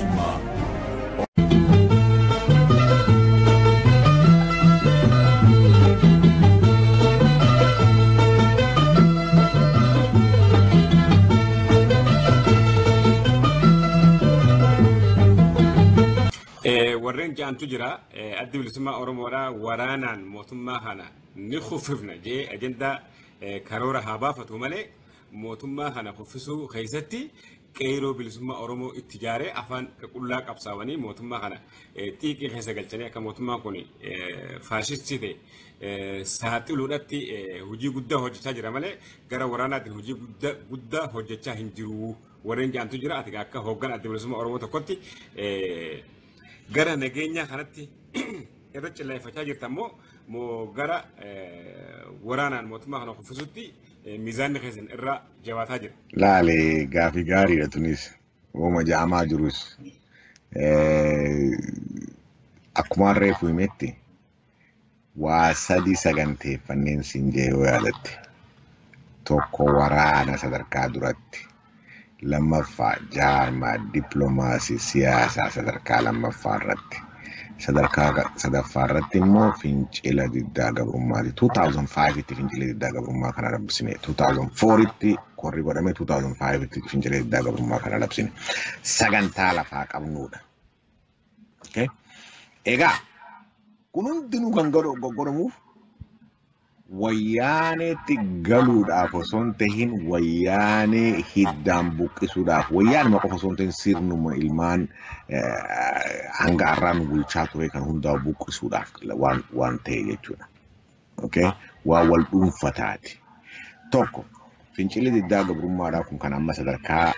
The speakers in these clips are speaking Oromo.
bilisummaa. warreen jaantu jira addi bilisummaa Oromoodhaa waraanaan mootummaa kana ni kuffifna jee ajandaa karoora haa baafatu malee mootummaa kana kuffisuu keessatti qeeroo bilisummaa Oromoo itti jaaree afaan qullaa qabsaawanii mootummaa kana xiiqii keessa galchanii akka mootummaan kun faashistii ta'e saaxiluudhaatti hojii guddaa hojjechaa jira malee gara waraanaatiin hojii guddaa hojjechaa hin jiru. warreen jaantu jira ati akka hooggan addi bilisummaa Oromoo tokkotti gara nageenya kanatti irra cillaafachaa jirtammoo moo gara waraanaan mootummaa kana kuffisutti miizaanni keessan irra jabaataa jira. Laale gaafii gaariidha tunis wooma ja'amaa jirus akkuma reefu himetti waa sadii saganteeffanneen siin jee yoo yaadatte tokko waraana sadarkaa duratti lammaffaa jaarmaa dippiloomaasii siyaasaa sadarkaa lammaffaa irratti sadarkaa sadaffaa irratti immoo fincila diddaa gabrummaati 2005 tti fincila diddaa gabrummaa kana labsine 2004 tti korri godhame 2005 tti fincila diddaa gabrummaa kana labsine sagantaa lafaa qabnuudha. Okay? Egaa kun hundinuu kan godhamuuf wayyaanee galuudhaaf osoo hin tahin wayyaanee hiddaan buqqisuudhaaf wayyaanuma qofa osoo hin tahin sirnuma ilmaan hanga har'aan bulchaa ture kan hundaa buqqisuudhaaf waan ta'e jechuudha. Okay? Waa wal dhuunfataati. Tokko fincilli diddaa gabrummaadhaa kun kan amma sadarkaa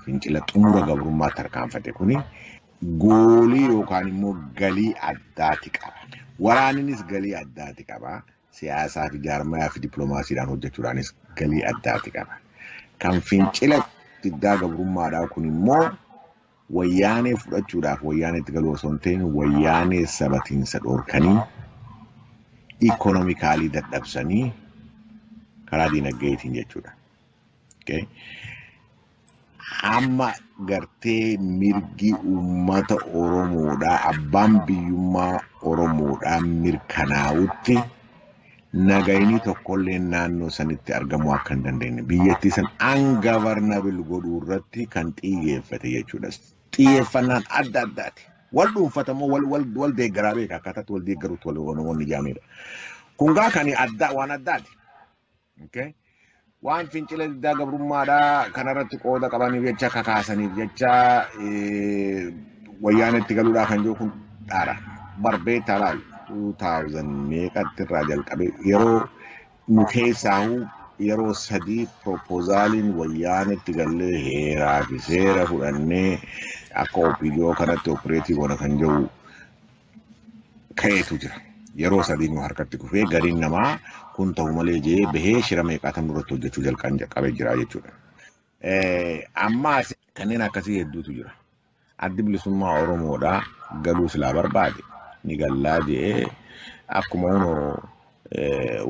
fincila xumura gabrummaa tarkaanfate kuni goolii yookaan immoo galii addaati qaba. Waraaninis galii addaati qaba. Siyaasaa fi jaarmayaa fi dippiloomaasiidhaan hojjechuudhaanis galii addaati qaba. Kan fincila diddaa gabrummaadhaa kun immoo wayyaanee fudhachuudhaaf wayyaaneetti galuu osoo hin ta'in wayyaanee sabatiinsa dhoorkanii ikoonomikaalii dadhabsanii karaa diinagdeetiin jechuudha. Okay? Amma gartee mirgi uummata Oromoodhaa abbaan biyyummaa Oromoodhaa mirkanaa'utti nagayni tokkollee naannoo sanitti argamuu akka hin dandeenye biyyattii san ungovernable godhuu irratti kan xiyyeeffate jechuudha. Xiyyeeffannaan adda addaati. Wal dhuunfatamoo wal deeggaraa beeka akkaataatti wal deeggaruutti wal ijaamedha. Kun gaa kan adda waan addaati. Okay? Waan fincila diddaa gabrummaadhaa kanarratti qooda qabaniif jecha kakaasaniif jecha wayyaanetti galuudhaa kan jiru kun dhaara. Barbee talaal 2000 meeqatti irraa jalqabe yeroo nu keessaahu yeroo sadii propozaaliin wayyaanetti gallee heeraa fi seera fudhannee akka OPDO kanatti opereetii goona kan jiru ka'eetu jira. Yeroo sadii nu harkatti kufee gariin namaa kun ta'u malee jee bahee shira meeqaatan nurratti hojjechuu jalqabee jira jechuudha. Ammaas kanneen akkasii hedduutu jira. Addi bilisummaa Oromoodhaa galuu silaa barbaade ni gallaa jee akkuma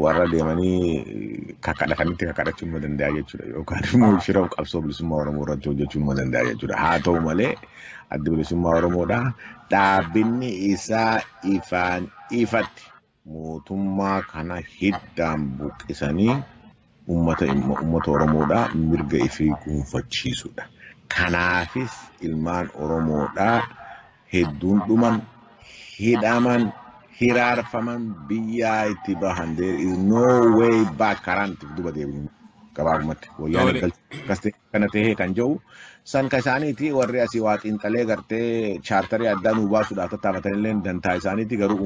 warra deemanii kakadhatanitti kakadhachuun ma danda'a jechuudha yookaan immoo shira qabsoo bilisummaa Oromoo irratti hojjechuun ma danda'a jechuudha. Haa ta'u malee addi bilisummaa Oromoodhaa dhaabinni isaa ifaan ifatti mootummaa kana hiddaan buqqisanii uummata Oromoodhaa mirga ifii gonfachiisuudha. Kanaafis ilmaan Oromoodhaa hedduun dhuman hidhaman hiraarfaman biyyaa itti bahan. There is no way back karanti duba deebiin gabaabumatti wayyaanee galtee kana ta'ee kan jiru san ka isaaniiti warri asii waa xiinxalee gartee chaartarii addaa nuu baasuudhaaf tattaafatanillee dantaa isaaniiti garuu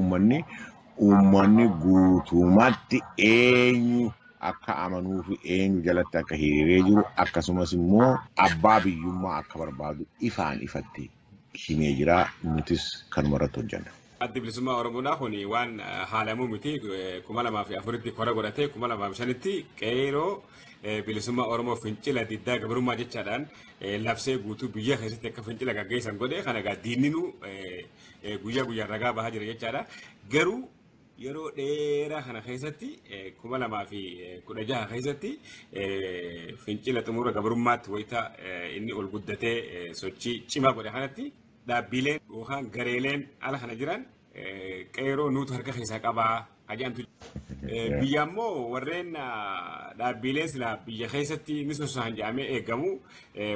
uummanni guutumatti eenyu akka amanuu fi eenyu jalatti akka hiriiree jiru akkasumas immoo abbaa biyyummaa akka barbaadu ifaan ifatti himee jira. Nutis kanuma irratti hojjenna. Addi bilisummaa Oromoodhaa kun waan haalamuu miti 2004 tti kora godhatee 2005 tti qeeroo bilisummaa Oromoo fincila diddaa gabrummaa jechaadhaan labsee guutuu biyya keessatti akka fincila gaggeessan godhe kana egaa diinninuu guyyaa guyyaan ragaa bahaa jira jechaadha. Garuu yeroo dheeraa kana keessatti 2016 keessatti fincila xumura gabrummaatti wayita inni ol guddatee sochii cimaa godhe kanatti dhaabbileen yookaan gareeleen ala kana jiran qeeroo nuutu harka keessaa qabaa qajaantu biyya ammoo warreen dhaabbileen silaa biyya keessatti ni sosaan jedhamee eegamu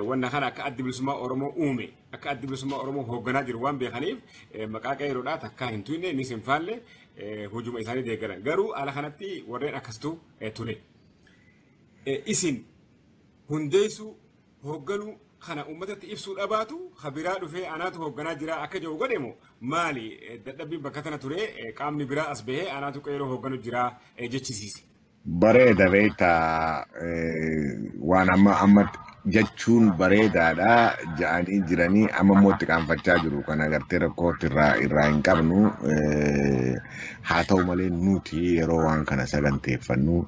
wanna kana akka addi bilisummaa Oromoo uume akka addi bilisummaa Oromoo hoogganaa jiru waan beekaniif maqaa qeeroodhaa takkaa hin tuyne ni sinfaalle hujuma isaanii deeggaran garuu ala kanatti warreen akkasitu ture isin hundeessu hoogganuu kana ummatatti ibsuu dhabaatu khabiraa dhufee anaatu hoogganaa jira akka jiru godhemo maali dadhabbiin bakka tana ture qaamni biraa as bahee anaatu qeeroo hoogganu jira jechisiise. Bareeda beekta waan amma jechuun bareedaadha ja'anii jiranii amma mootti qaanfachaa jiru kan agartee rakkootti irraa hin qabnu haa ta'u malee nuti yeroo waan kana saganteeffannu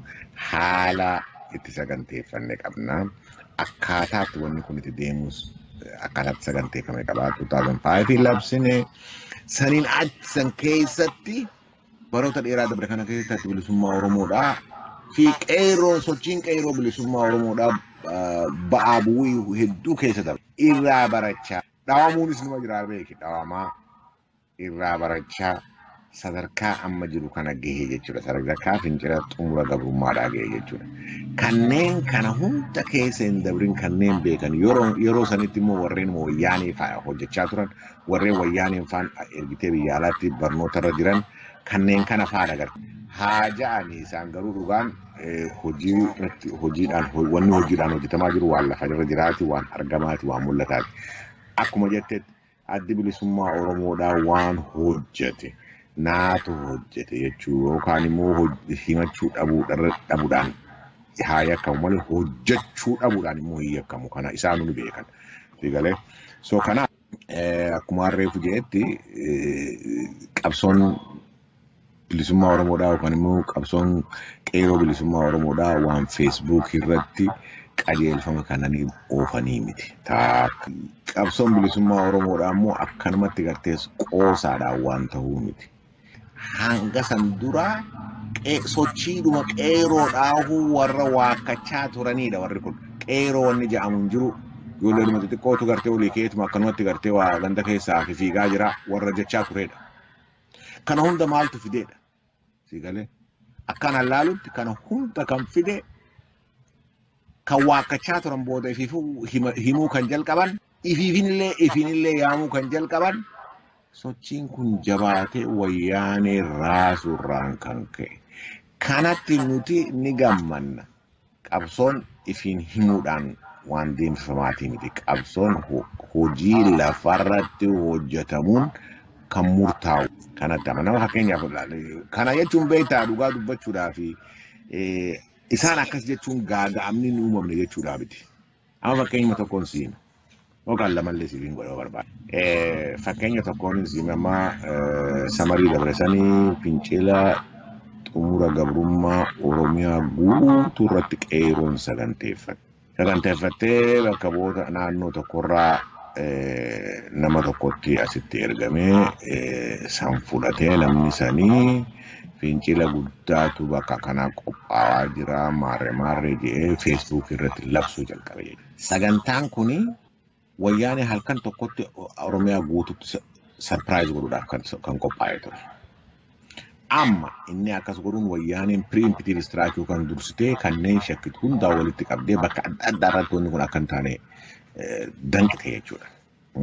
haala itti saganteeffanne qabna. Akkaataatti wanni kun itti deemus akkaataatti saganteeffame qaba 2005 labsine saniin achi keessatti baroota dheeraa dabre kana keessatti bilisummaa Oromoodhaa fi qeerroon sochiin qeerroo bilisummaa Oromoodhaa ba'aa bu'uu hedduu keessa darbe irraa barachaa dhawamuunis numa jira beeki dhawamaa irraa barachaa sadarkaa amma jiru kana gahee jechuudha sadarkaa fincila xumura gabrummaadhaa gahee jechuudha. Kanneen kana hunda keessa hin dabrin kanneen beekan yeroo sanitti immoo warreen wayyaanii fa'aa hojjechaa turan warreen wayyaaniin fa'aan ergitee biyya alaatti barnootarra jiran kanneen kana fa'aa agarra. Haa ja'anii isaan garuu dhugaan hojiidhaan wanni hojiidhaan hojjetamaa jiru waan lafa irra jiraati waan argamaati waan mul'ataati. Akkuma jettetti addi bilisummaa Oromoodhaa waan hojjete naatu hojjete jechuu yookaan immoo himachuu dhabuudhaan haa yakkamu malee hojjechuu dhabuudhaan immoo hin yakkamu kana isaan nu beekan. Sigalee so kana akkuma harreefu jedhetti qabsoon bilisummaa Oromoodhaa yookaan immoo qabsoon qeerroo bilisummaa Oromoodhaa waan Facebook irratti qajeelfama kananii oofanii miti. Qabsoon bilisummaa Oromoodhaa immoo akkanumatti gartee qoosaadhaan waan ta'uu miti. Hanga san duraa sochiidhuma qeerroodhaa warra waakkachaa turanidha warri kun. Qeerroo wanni jedhamu hin jiru. Ijoollee dhuma xixiqqootu gartee olii keetuma akkanumatti gartee waa ganda keessaa fiigaa jira warra jechaa turedha. Kana hunda maaltu fideedha? Sigalee akkana laalutti kana hunda kan fide kan waakkachaa turan booda himuu kan jalqaban ifiinillee yaamuu kan jalqaban sochiin kun jabaatee wayyaanee raasuurraan kan ka'e. Kanatti nuti ni gammanna. Qabsoon ifiin himuudhaan waan deemsifamaatii miti. Qabsoon hojii lafarratti hojjetamuun kan murtaa'u. Kanatti nama fakkeenyaaf kana jechuun beektaa dhugaa dubbachuudhaa fi isaan akkas jechuun gaaga'amni hin uumamne jechuudhaa miti. Amma fakkeenya tokkoon siima. Yookaan lamallee sibiin godhuu barbaada. Fakkeenya tokkoon siima amma samarii dabarsanii fincila xumura gabrummaa Oromiyaa guutuu irratti qeerroon saganteeffatte. Saganteeffattee bakka boota naannoo tokkorraa nama tokkotti asitti ergamee san fudhatee namni sanii fincila guddaatu bakka kanaa qophaa'aa jira maarree jedhee Facebook irratti labsuu jalqabe. Sagantaan kuni wayyaanee halkan tokkotti Oromiyaa guutuutti sarpiraayiz godhuudhaaf kan qophaa'ee ture. Amma inni akkas godhuun wayyaaneen piriimpiitiiv istiraakii kan dursitee kanneen shakkitu hundaa walitti qabdee bakka adda addaa irratti wanni kun akka hin taane danqite jechuudha.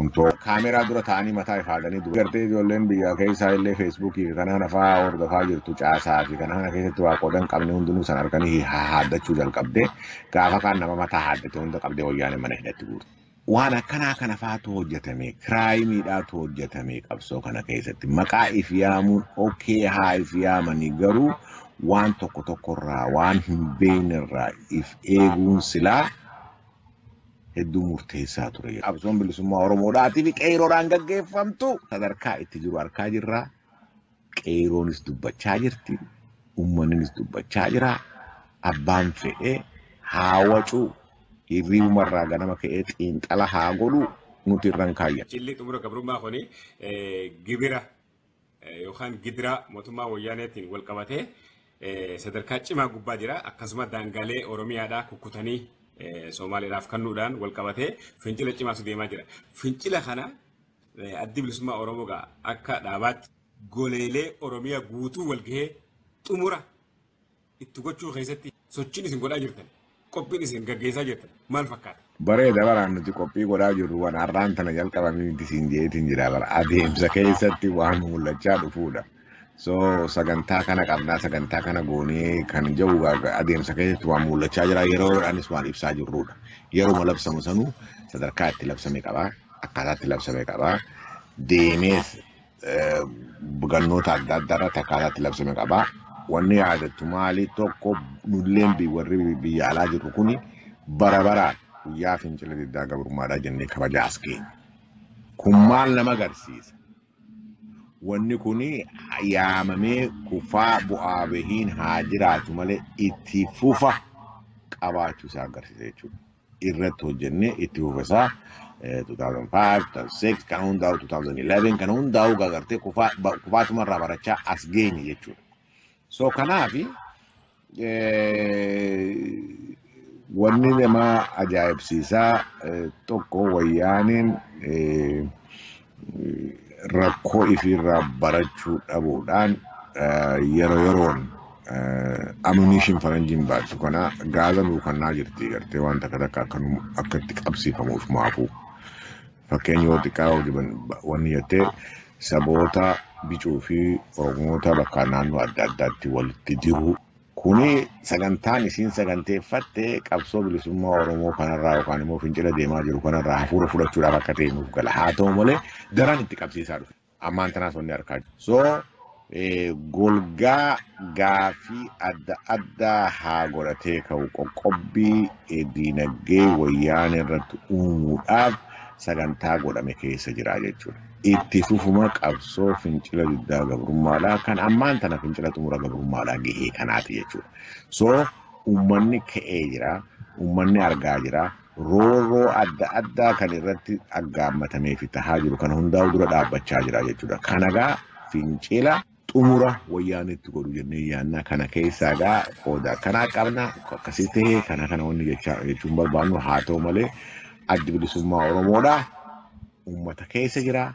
Untoo kaameraa dura ta'anii mataa ifaadanii gartee ijoolleen biyya keessaa illee feesbuukii fi kanaan afaa hordofaa jirtu caasaa fi kanaan keessatti waa qoodan qabne hundinuu san harkanii haaddachuu jalqabdee gaafa kaan nama mataa haaddate hunda qabdee wayyaanee mana hidhatti guurte. Waan akkanaa kana faatu hojjetame kiraayimiidhaatu hojjetame qabsoo kana keessatti maqaa if yaamuun okee haa if yaamanii garuu waan tokko tokkorraa waan hin beeknerraa if eeguun silaa hedduu murteessaa ture. Qabsoon bilisummaa Oromoodhaatii fi qeerroodhaan gaggeeffamtu sadarkaa itti jiru harkaa jirra. Qeerroonis dubbachaa jirti. Uummannis dubbachaa jira. Abbaan fedhee haa wacuu. Hirriibumarraa ganama ka'ee xiinxala haa godhu nuti irraan kaayya. Cilli xumura gabrummaa kuni gibira yookaan gidira mootummaa wayyaaneetiin wal qabatee sadarkaa cimaa gubbaa jira. Akkasuma daangaalee Oromiyaadhaa kukkutanii Somaaliidhaaf kennuudhaan wal qabatee fincila cimaatu deemaa jira. Fincila kana addi bilisummaa Oromoo gaa akka dhaabaatti goleelee Oromiyaa guutuu walgahee xumura itti gochuu keessatti sochiin isin godhaa jirtan qophiin isin gaggeessaa jirtan maal fakkaata? Bareeda baraan nuti qophii godhaa jirru waan har'aan tana jalqabamee itti siin jeetiin jira bara adeemsa keessatti waan mul'achaa dhufuudha. So sagantaa kana qabnaa sagantaa kana goonee kan jiru adeemsa keessatti waan mul'achaa jira yeroodhaanis waan ibsaa jirrudha. Yeroo labsamu sanuu sadarkaa itti labsame qabaa akkaataa itti labsame qabaa deemees gannoota adda addaa irratti akkaataa itti labsame qabaa. Wanni yaadattu maali tokko nulleen warri biyya alaa jirru kuni bara baraan guyyaa fincila diddaa gabrummaadhaa jennee kabajaa as keenya. Kun maal nama agarsiisa? Wanni kuni yaamamee kufaa bu'aa bahiin haa jiraatu malee itti fufa qabaachuu isaa agarsiisa jechuudha. Irratti hojjennee itti fufa isaa 2005, 2006 kan hundaa'u 2011 kan hundaa'u gagartee kufaatumarraa barachaa as geenye jechuudha. So kanaafi wanni nama ajaa'ibsiisaa tokko wayyaaniin rakkoo ifirraa barachuu dhabuudhaan yeroo yeroon ammunition faranjiin baattu kana gaaza nuufannaa jirti gartee waan takka akka itti qabsiifamuuf maafuu. Fakkeenya yoo xiqqaa wanni jettee saboota bicuu fi Oromoota bakka naannoo adda addaatti walitti jiru. Kuni sagantaan isiin saganteeffatte qabsoo bilisummaa Oromoo kanarraa yookaan immoo fincila deemaa jiru kanarraa hafuura fudhachuudhaaf akka ta'e nuuf gala. Haa ta'u malee daran itti qabsiisaa dhufe. Ammaan tanaas wanni argaa jiru. So golgaa gaafii adda addaa haa godhatee ka'u qoqqobbii diinagdee wayyaanee irratti uumuudhaaf sagantaa godhame keessa jira jechuudha. Itti fufuma qabsoo fincila diddaa gabrummaadhaa kan ammaan tana fincila xumura gabrummaadhaa gahee kanaati jechuudha. So uummanni ka'ee jira, uummanni argaa jira, roorroo adda addaa kan irratti aggaammatamee fi tahaa jiru kana hundaa'u dura dhaabbachaa jira jechuudha. Kanagaa fincila xumura wayyaanetti godhu jennee yaannaa kana keessaa gaa qooda kanaa qabna akkasii ta'ee kana wanni jechuun barbaannu haa ta'u malee addi bilisummaa Oromoodhaa uummata keessa jira.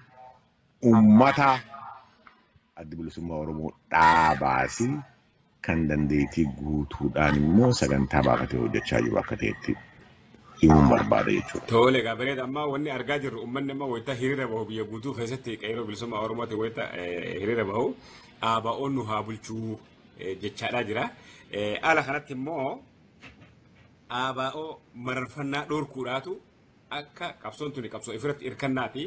Ummata addi bilisummaa Oromoo dhaabaasi kan dandeettii guutuudhaan immoo sagantaa baafatee hojjechaa jiru akka ta'etti himuun barbaada jechuudha. Tole egaa bareeda amma wanni argaa jirru uummanni amma wayita hiriira bahu biyya guutuu keessatti qeerroo bilisummaa Oromootiin wayita hiriira bahu ABO'n nu haa bulchuu jechaadhaa jira. Haala kanatti immoo ABO mararfannaa dhoorkuudhaatu akka qabsoon tuni qabsoo ifirratti hirkannaati.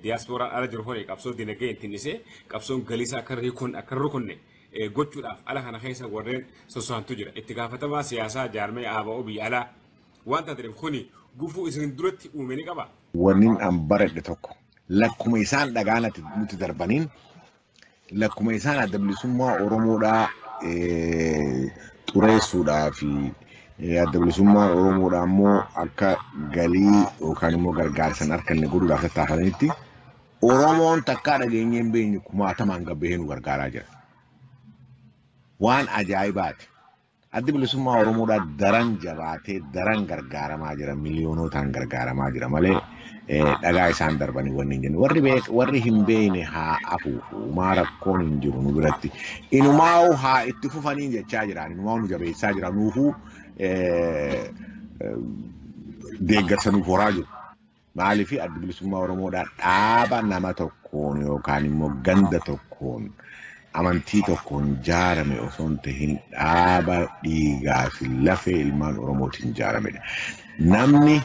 Diasporaan ala jiru hore qabsoo dinagdee ittiin isee qabsoon galiisa akka rukunne gochuudhaaf ala kana keessa warreen soso'antu jira. Itti gaafatamaa siyaasaa jaarmee ABO biyya alaa wanta ta'eef kuni gufuu isin duratti uumeni qaba. Wanni an baradhe tokko lakkuma isaan dhagaanatti nuti darbaniin lakkuma isaan adda bilisummaa Oromoodhaa xureessuudhaa fi adda bilisummaa Oromoodhaa immoo akka galii yookaan immoo gargaarsan harka inni godhuudhaaf tattaafanitti Oromoon takkaa dhageenyee hin beekne kumaatamaan gabbahee nu gargaaraa jira. Waan ajaa'ibaati. Addi bilisummaa Oromoodhaa daran jabaatee daran gargaaramaa jira miliyoonotaan gargaaramaa jira malee dhagaa isaan darbanii wanni hin jennu. Warri hin beekne haa afuufu maa rakkoon hin jiru nu biratti. Inumaa'u haa itti fufanii jechaa jiran inumaa'u nu jabeessaa jira nuufuu deeggarsa nuuf horaa jiru. Maaliif addi bilisummaa Oromoodhaa dhaaba nama tokkoon yookaan immoo ganda tokkoon amantii tokkoon jaarame osoo hin ta'in dhaaba dhiigaa fi lafee ilmaan Oromootiin jaaramedha. Namni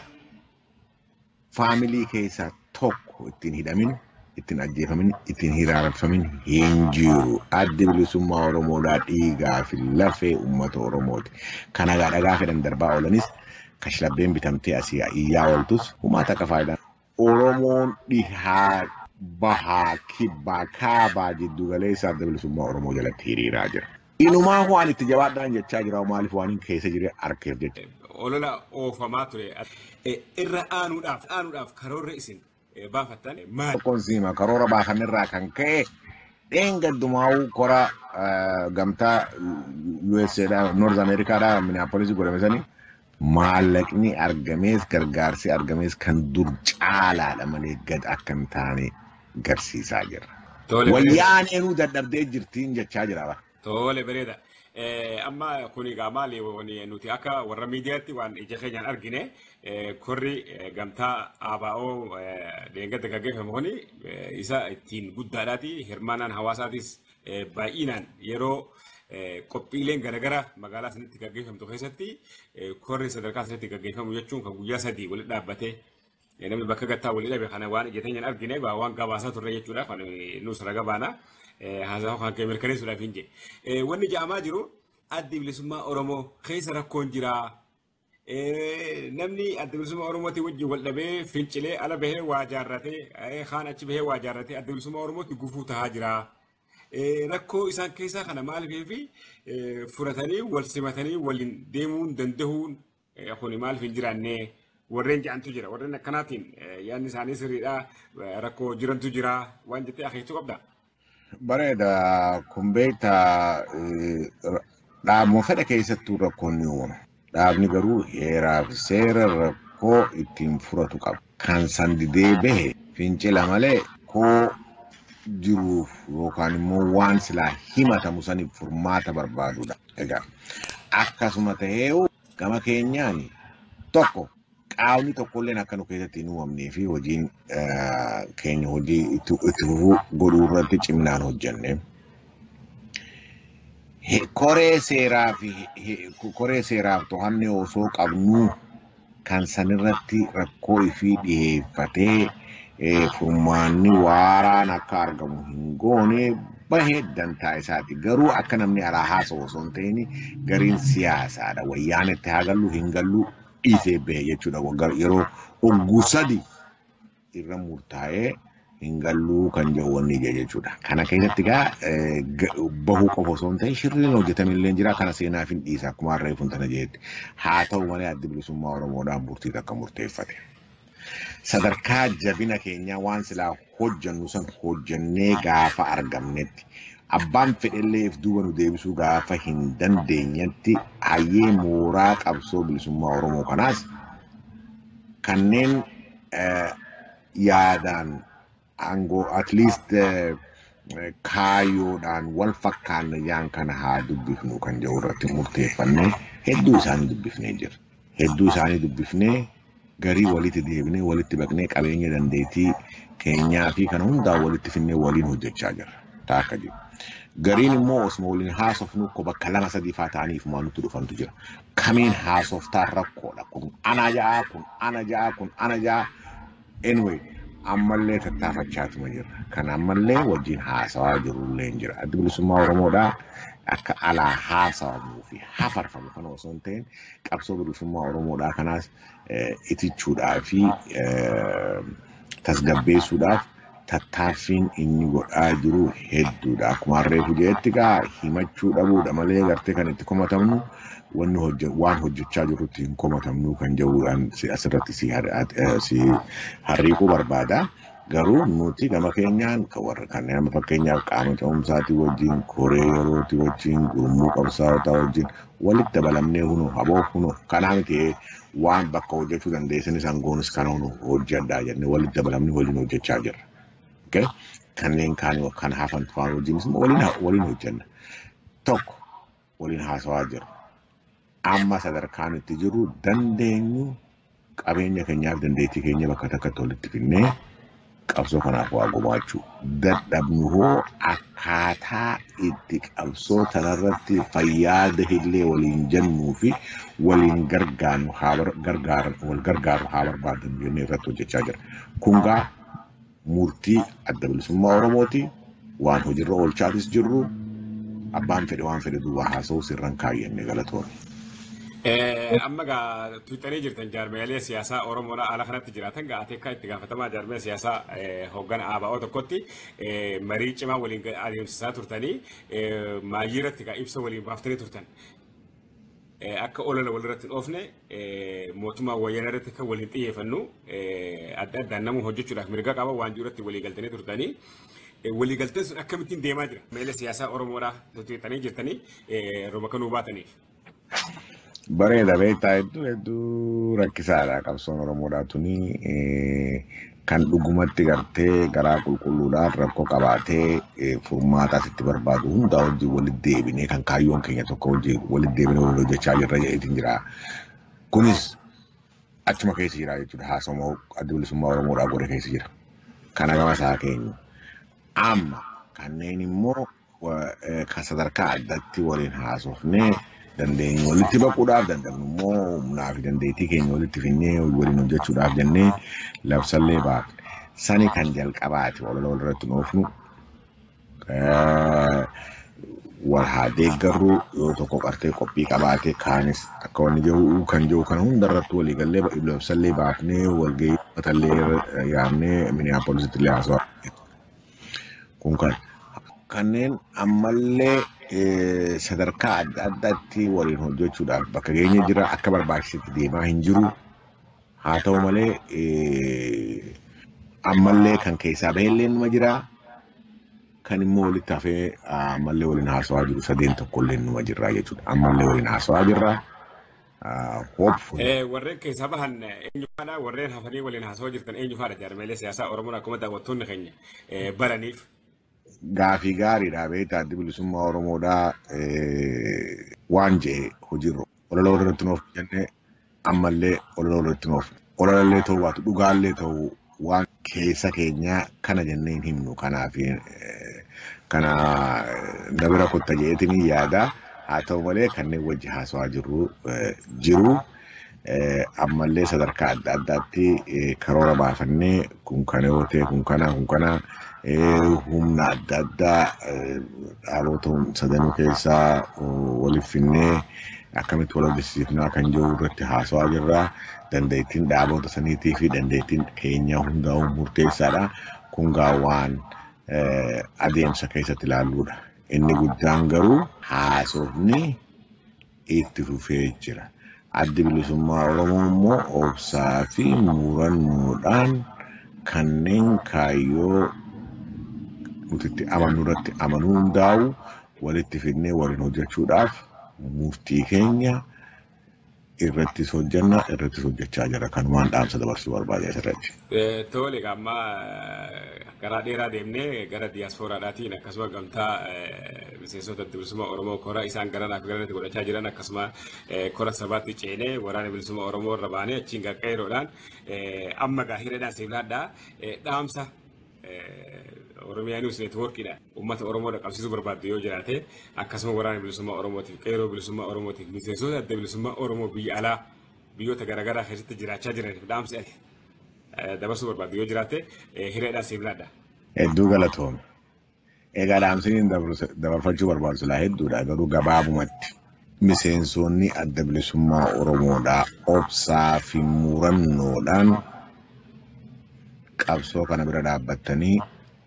faamilii keessaa tokko ittiin hidhamin, ittiin ajjeefamin, ittiin hiraarfamin hin jiru. Addi bilisummaa Oromoodhaa dhiigaa fi lafee uummata Oromooti. Kana dhagaa fedhan darbaa oolanis kashlabbeen bitamtee asii iyyaa ooltus humaa takka faayidaan. Oromoon dhihaa bahaa kibbaa kaabaa jiddu galeessa adda bilisummaa Oromoo jalatti hiriiraa jira. Inumaa waan itti jabaadhaan jechaa jira maaliif waan keessa jire arkeef jecha. Olola oofamaa ture irra aanuudhaaf karoorri isin baafattan maal? Konsiima karoora baafanirraa kan ka'e dheengaddumaa'uu kora gamtaa USAdhaa North Americaadhaa Minneapolis godhame sanii maallaqni argamees gargaarsi argamees kan dur caalaadha malee gad akka hin taane garsiisaa jirra. Wayyaaneenuu dadhabdee jirtiin jechaa jira. Tole bareeda. Amma kuni egaa maali nuti akka warra miidiyaatti waan ija keenyaan argine korri gamtaa ABO deengatti gaggeeffamu kuni isa ittiin guddaadhaati hirmaannaan hawaasaatis baay'inaan yeroo qophiileen garaagara magaalaa sanitti gaggeeffamtu keessatti korri sadarkaa sanitti gaggeeffamu jechuun kan guyyaa 3 walitti dhaabbatee namni bakka gattaa walitti dhabe kana waan ija keenyaan argine waan gabaasaa turre jechuudha kan nus raga baana. Haasawaa kan kee mirkaneessuudhaaf hin jee. Wanni jedhamaa jiru addi bilisummaa Oromoo keessa rakkoon jira. Namni addi bilisummaa Oromooti wajjin wal dhabee fincilee ala bahee waa jaarratee kaan achi bahee waa jaarratee addi bilisummaa Oromooti gufuu tahaa jira. Rakkoo isaan keessaa kana maaliif furatanii wal simatanii waliin deemuun danda'uun kuni maaliif hin jiraanne warreen jedhantu jira. Warreen akkanaatiin yaadni isaanii sirriidha. Rakkoo jirantu jira waan jettee akeektuu qabda. Bareeda kun beektaa dhaabmoo fedha keessattuu rakkoon ni uumama. Dhaabni garuu heeraa fi seera rakkoo ittiin furatu qaba. Kan san didee bahe fincila malee koo jiruuf yookaan immoo waan silaa himatamu saniif furmaata barbaadudha. Egaa akkasuma ta'ee gama keenyaan tokko qaawni tokkolleen akka nu keessatti hin uumamnee fi hojiin keenya hojii itti fufuu godhuu irratti ciminaan hojjenne. Koree seeraaf to'annee osoo qabnu kan sanirratti rakkoo ifii dhiheeffatee furmaanni waaraan akka argamu hin goone bahee dantaa isaati. Garuu akka namni alaa haasa'u osoo hin ta'in gariin siyaasaadha. Wayyaanetti haa gallu hin gallu dhiisee bahee jechuudha. Yeroo ogguu 3 irra murtaa'ee hin galluu kan jedhu wanni jechuudha. Kana keessatti bahuu qofa osoo hin ta'in shirriin hojjetamillee jira. Kana seenaaf hin dhiisa akkuma harree fuuntana jeetti. Haa ta'u malee addi bilisummaa Oromoodhaan murtii takka murteeffate. Sadarkaa jabina keenyaa waan silaa hojjannu san hojjannee gaafa argamnetti abbaan fedhellee if duuba nu deebisuu gaafa hin dandeenyetti hayyee mooraa qabsoo bilisummaa Oromoo kanaas kanneen yaadaan aangoo at least kaayoodhaan wal fakkaanne yaan kana haa dubbifnu kan jedhu irratti murteeffannee hedduu isaanii dubbifnee jira. Hedduu isaanii dubbifnee garii walitti deebinee walitti baqnee qabeenya dandeettii keenyaa fi kana hundaa walitti finnee waliin hojjechaa jirra. Taakka jiru. Gariin immoo osuma waliin haasofnu ko bakka 2-3 faa ta'aniif maa nutti dhufantu jira. Kamiin haasoftaa rakkoodha. Kun ana ja'a. Anyway, ammallee tattaafachaatuma jirra. Kan ammallee wajjin haasawaa jirullee hin jira. Addi bilisummaa Oromoodhaa akka alaa haasawamuu fi hafarfamu kana osoo hin ta'in qabsoo bilisummaa Oromoodhaa kanaas itichuudhaa fi tasgabbeessuudhaaf tattaaffiin inni godhaa jiru hedduudha. Akkuma harree fujeetti himachuu dhabuudha malee gartee kan itti komatamnu waan hojjechaa jirrutti hin komatamnu kan jedhuudhaan asirratti si harriiquu barbaada. Garuu nuti gama keenyaan warra kanneen amma fakkeenyaaf qaama ce'umsaatii wajjin koree yerootii wajjin gurmuu qabsaa'otaa wajjin walitti dabalamnee haboo kanaa miti waan bakka hojjechuu dandeessan isaan goonis kana hojjedhaa jennee walitti dabalamnee waliin hojjechaa jirra. Kanneen kaan kan hafan fa'aa wajjinis waliin hojjenna. Tokko waliin haasawaa jirra. Amma sadarkaan itti jiru dandeenyu qabeenya keenyaaf dandeettii keenya bakka takkatti walitti finnee qabsoo kanaaf waa gumaachuu. Dadhabnu hoo akkaataa itti qabsoo tanarratti fayyaada illee waliin jennuu fi waliin gargaaru haa barbaadan jennee irratti hojjechaa jira. Kungaa murtii adda bilisummaa Oromooti waan hojiirra oolchaatis jirru abbaan fedhe waan fedhe duwwaa haasa'uu sirran kaayyannee galatoon. Amma tuuxanii jirtan jaarmeelee siyaasaa Oromoodhaa ala kanatti jiraatan ateekkaa itti gaafatamaa jaarmee siyaasaa hoggana ABO tokkotti marii cimaa waliin adeemsisaa turtanii maayii irratti ibsa waliin baaftanii turtan. Akka olola walirratti dhoofne mootummaa wayyaanaa irratti kan waliin xiyyeeffannu adda addaan namuu hojjechuudhaaf mirga qaba waan jiru irratti walii galtanii turtanii. Walii galteen sun akkamittiin deemaa jira? Meelee siyaasaa Oromoodhaa tuuxanii jirtanii rooma kanuu baataniif. Bareeda beektaa hedduu rakkisaadha qabsoon Oromoodhaa tuni kan dhugumatti gartee garaa qulqulluudhaan rakkoo qabaatee furmaata asitti barbaadu hundaa wajjin walitti deebinee kan kaayyoon keenya tokko wajjin walitti deebinee wal hojjechaa jirra jedheetiin jira. Kunis achuma keessa jira jechuudha. Haasawaa adda bilisummaa Oromoodhaa godhe keessa jira. Kana gama isaa keenya. Amma kanneen immoo kan sadarkaa addatti waliin haasofnee dandeenye walitti baquudhaaf danda'amnu immoo humnaa fi dandeettii keenya walitti finnee waliin hojjechuudhaaf jennee labsallee baafne. Sani kan jalqabaati wal irratti nuufnu wal haa deeggarru yoo tokko qartee qophii qabaate kaanis akka wanni jiru kan jiru kana hundarratti walii gallee labsallee baafnee walgahii batallee yaadnee Minneapolis illee haasawaa. Kun kanneen ammallee sadarkaa adda addaatti waliin hojjechuudhaaf bakka geenye jira akka barbaachisetti deemaa hin jiru. Haa ta'u malee ammallee kan keessaa baheellee numa jira. Kan immoo walitti hafee ammallee waliin haasawaa jiru sadeen tokkollee numa jirra jechuudha. Ammallee waliin haasawaa jirra. Warreen keessaa bahan eenyufaadha? Warreen hafanii waliin haasawaa jirtan eenyufaadha? Jaarmeelee siyaasaa Oromoon akkuma daawwattoonni keenya baraniif. Gaafii gaariidha beektaa adda bilisummaa Oromoodhaa waan jedhe hojiirra ololoo irratti nuuf jennee ammallee ololoo irratti nuuf ololallee ta'uu baatu dhugaallee ta'uu waan keessa keenyaa kana jennee hin himnu kanaaf kana dabira kotta jedheetiin yaada. Haa ta'u malee kanneen wajji haasawaa jiru ammallee sadarkaa adda addaatti karoora baafannee kun kana yoo ta'e kun kana humna adda addaa dhaloota sadanuu keessaa waliif finnee akkamitti wal hojjechiifnaa kan jiru irratti haasawaa jirra. Dandeettiin dhaabota saniitii fi dandeettiin keenya hundaa'uun murteessaadha. Kun gaawwaan adeemsa keessatti ilaalluudha. Inni guddaan garuu haasofni itti fufee jira. Addi bilisummaa Oromoo immoo obsaa fi murannoodhaan kanneen kaayyoo nuti amannu irratti amanuu hundaa'u walitti fidnee waliin hojjechuudhaaf murtii keenya irrattis hojjenna irrattis hojjechaa jira. Kanumaan dhaamsa dabarsuu barbaada asirratti. Tole amma karaa dheeraa deemnee gara diyaaspooraadhaatiin akkasuma gamtaa miseensota adda bilisummaa Oromoo kora isaan garanaaf garanatti godhachaa jiran akkasuma kora sabaatti ceenee waraana bilisummaa Oromoo irra baanee achiin qaqqeeroodhaan amma hiriidhaan sibiilaadhaa dhaamsa Oromiyaa News Networkidha. Uummata Oromoodha qabsiisuu barbaaddu yoo jiraate akkasuma waraana bilisummaa Oromootiif qeeroo bilisummaa Oromootiif miseensota adda bilisummaa Oromoo biyya alaa biyyoota garaagaraa keessatti jiraachaa jiraniif dhaamsa dabarsuu barbaaddu yoo jiraate hiriidhaan sibiilaadha. Hedduu galatoome. Egaa dhaamsiin dabarfachuu barbaadu silaa hedduudha garuu gabaabumatti miseensonni adda bilisummaa Oromoodhaa obsaa fi murannoodhaan qabsoo kana bira dhaabbattanii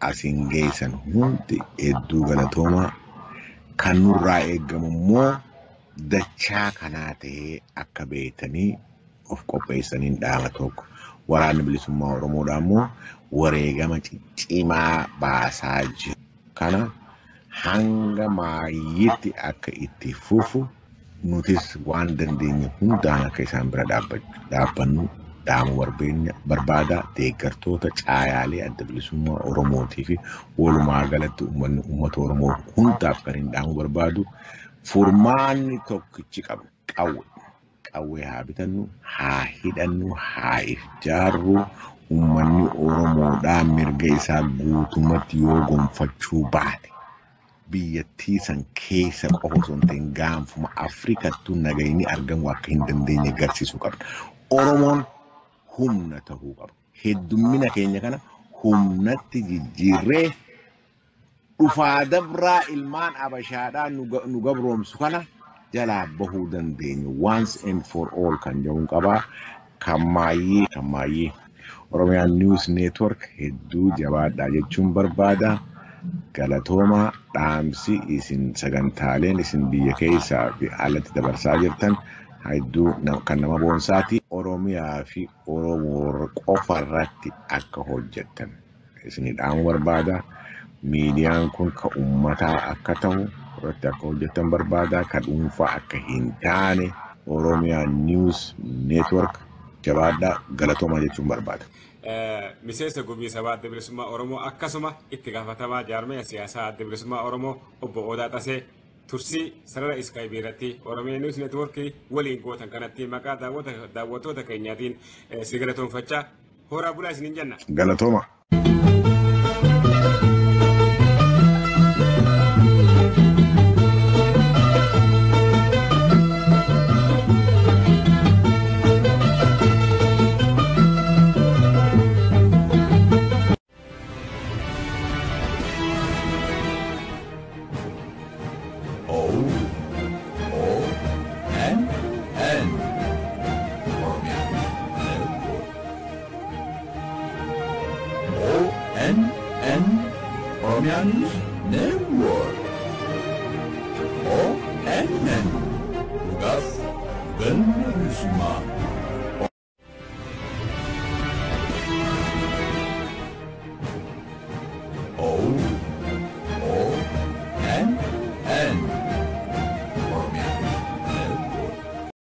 asiin geessan hundi hedduu galatooma. Kan nurraa eegamu immoo dachaa kanaa ta'ee akka beektanii of qopheessaniin dhaama tokko. Waraanni bilisummaa Oromoodhaa immoo wareegama ciccimaa baasaa jiru. Kana hanga maayyiitti akka itti fufu nutis waan dandeenye hundaan akka isaan bira dhaabbannu dhaamu barbaada. Deeggartoota caayaalee adda bilisummaa Oromootii fi walumaa galatti uummanni uummata Oromoo hundaaf kan hin dhaamu barbaadu furmaanni tokkichi qabna. Qawwee haa bitannu, haa hidhannu, haa ijaarru. Uummanni Oromoodhaa mirga isaa guutummaatti yoo gonfachuu baate biyyattii san keessa qofa osoo hin ta'in gaanfuma Afrikattuu nagayni argamu akka hin dandeenye agarsiisuu qabna. Oromoon humna ta'uu qaba. Heddummina keenya kana humnatti jijjiirree dhufaa dabraa ilmaan Abashaadhaa nu gabroomsu kana jalaa bahuu dandeenya. Once and for all kan jedhuun qabaa. Kammaayyee. Oromiyaa News Network hedduu jabaadhaa jechuun barbaada. Galatooma dhaamsi isin sagantaaleen isin biyya keessaa fi alatti dabarsaa jirtan hedduu kan nama boonsaati. Oromiyaa fi Oromoo qofa irratti akka hojjettan isin dhaamu barbaada. Miidiyaan kun ka uummataa akka ta'u irratti akka hojjettan barbaada. Ka dhuunfaa akka hin taane Oromiyaa News Network jabaadhaa galatoomaa jechuun barbaada. Miseensa gumii sabaa adda bilisummaa Oromoo akkasuma itti gaafatamaa jaarmaya siyaasaa adda bilisummaa Oromoo obbo Odaa Xasee tursii sarara iskaayibii irratti Oromiyaa News Network waliin gootan kanatti maqaa daawwattoota keenyaatiin si galatoonfachaa horaa bulaa isiniin jenna. Galatooma. Ormians Network. ONN. Tugas dan Risma.